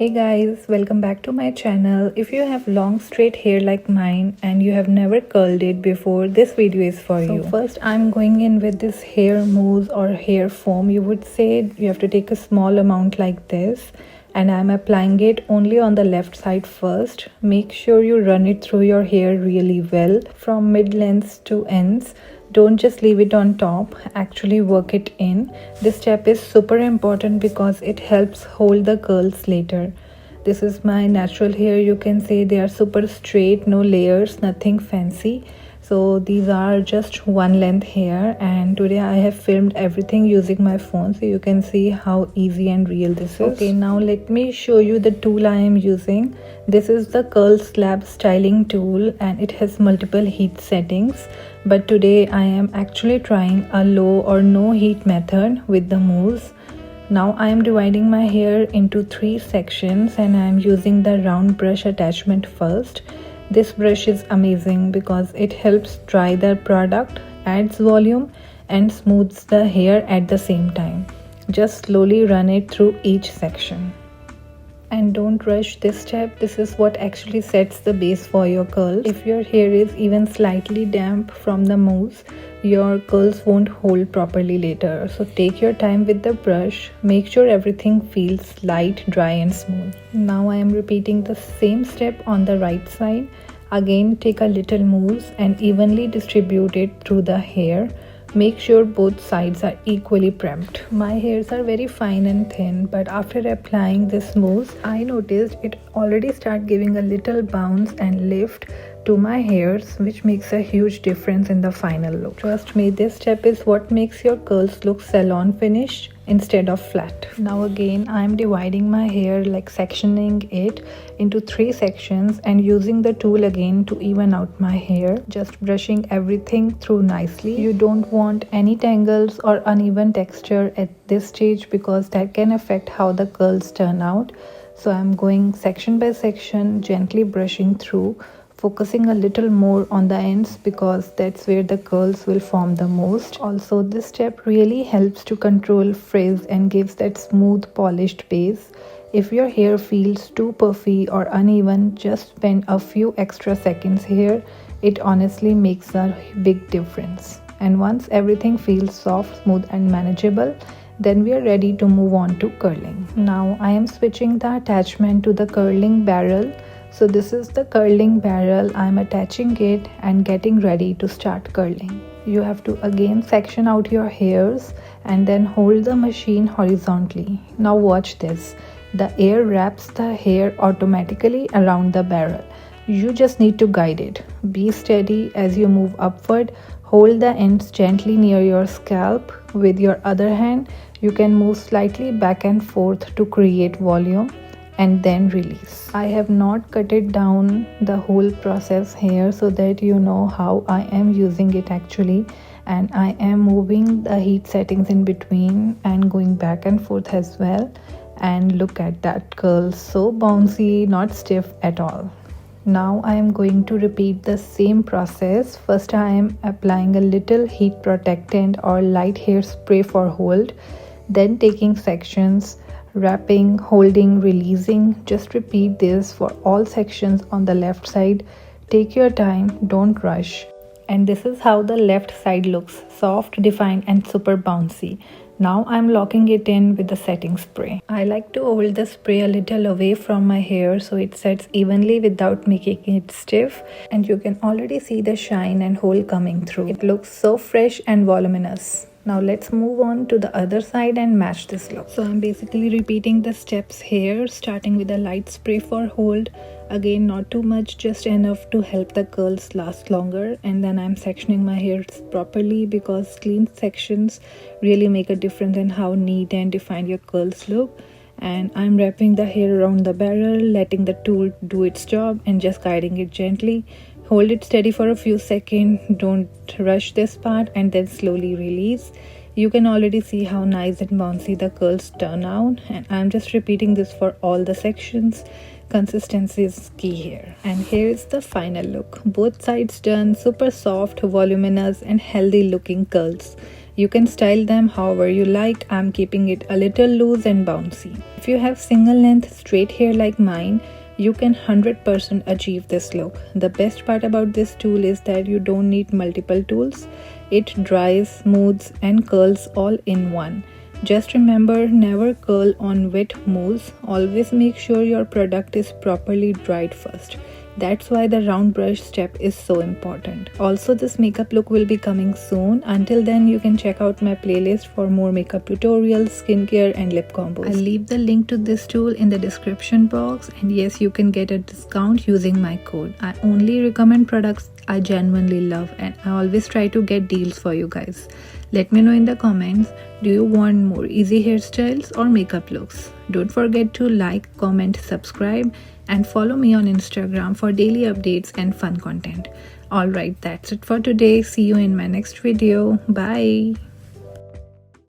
Hey guys, welcome back to my channel. If you have long straight hair like mine and you have never curled it before, this video is for you. First I'm going in with this hair mousse or hair foam. You would say you have to take a small amount like this, and I'm applying it only on the left side first. Make sure you run it through your hair really well from mid-length to ends. Don't just leave it on top, actually work it in. This step is super important because it helps hold the curls later. This is my natural hair. You can say they are super straight, no layers, nothing fancy. So these are just one length hair, and today I have filmed everything using my phone so you can see how easy and real this is. Okay, now let me show you the tool I am using. This is the CurlsLab styling tool and it has multiple heat settings. But today I am actually trying a low or no heat method with the mousse. Now I am dividing my hair into 3 sections and I am using the round brush attachment first. This brush is amazing because it helps dry the product, adds volume and smooths the hair at the same time. Just slowly run it through each section. And don't rush this step. This is what actually sets the base for your curls. If your hair is even slightly damp from the mousse, your curls won't hold properly later. So take your time with the brush. Make sure everything feels light, dry and smooth. Now I am repeating the same step on the right side. Again, take a little mousse and evenly distribute it through the hair. Make sure both sides are equally primed. My hairs are very fine and thin, but after applying this mousse, I noticed it already start giving a little bounce and lift to my hairs, which makes a huge difference in the final look. Trust me, this step is what makes your curls look salon finished instead of flat. Now again, I am dividing my hair, like sectioning it into 3 sections and using the tool again to even out my hair, just brushing everything through nicely. You don't want any tangles or uneven texture at this stage because that can affect how the curls turn out. So I'm going section by section, gently brushing through, focusing a little more on the ends because that's where the curls will form the most. Also, this step really helps to control frizz and gives that smooth polished base. If your hair feels too puffy or uneven, just spend a few extra seconds here. It honestly makes a big difference. And once everything feels soft, smooth and manageable, then we are ready to move on to curling. Now I am switching the attachment to the curling barrel. So this is the curling barrel. I'm attaching it and getting ready to start curling. You have to again section out your hairs and then hold the machine horizontally. Now watch this. The air wraps the hair automatically around the barrel. You just need to guide it. Be steady as you move upward. Hold the ends gently near your scalp. With your other hand, you can move slightly back and forth to create volume and then release. I have not cut it down the whole process here so that you know how I am using it actually, and I am moving the heat settings in between and going back and forth as well. And look at that curl, so bouncy, not stiff at all. Now I am going to repeat the same process. First I am applying a little heat protectant or light hair spray for hold, then taking sections, wrapping, holding, releasing. Just repeat this for all sections on the left side. Take your time, don't rush. And this is how the left side looks, soft, defined and super bouncy. Now I'm locking it in with the setting spray. I like to hold the spray a little away from my hair so it sets evenly without making it stiff, and you can already see the shine and hold coming through. It looks so fresh and voluminous. Now let's move on to the other side and match this look. So I'm basically repeating the steps here, starting with a light spray for hold. Again, not too much, just enough to help the curls last longer. And then I'm sectioning my hair properly because clean sections really make a difference in how neat and defined your curls look. And I'm wrapping the hair around the barrel, letting the tool do its job and just guiding it gently. Hold it steady for a few seconds, don't rush this part, and then slowly release. You can already see how nice and bouncy the curls turn out, and I'm just repeating this for all the sections. Consistency is key here. And here is the final look. Both sides done, super soft, voluminous and healthy looking curls. You can style them however you like. I'm keeping it a little loose and bouncy. If you have single length straight hair like mine, you can 100% achieve this look. The best part about this tool is that you don't need multiple tools. It dries, smooths and curls all in one. Just remember, never curl on wet mousse. Always make sure your product is properly dried first. That's why the round brush step is so important. Also, this makeup look will be coming soon. Until then, you can check out my playlist for more makeup tutorials, skincare and lip combos. I'll leave the link to this tool in the description box, and yes, you can get a discount using my code. I only recommend products I genuinely love, and I always try to get deals for you guys. Let me know in the comments, do you want more easy hairstyles or makeup looks? Don't forget to like, comment, subscribe and follow me on Instagram for daily updates and fun content. Alright, that's it for today. See you in my next video. Bye.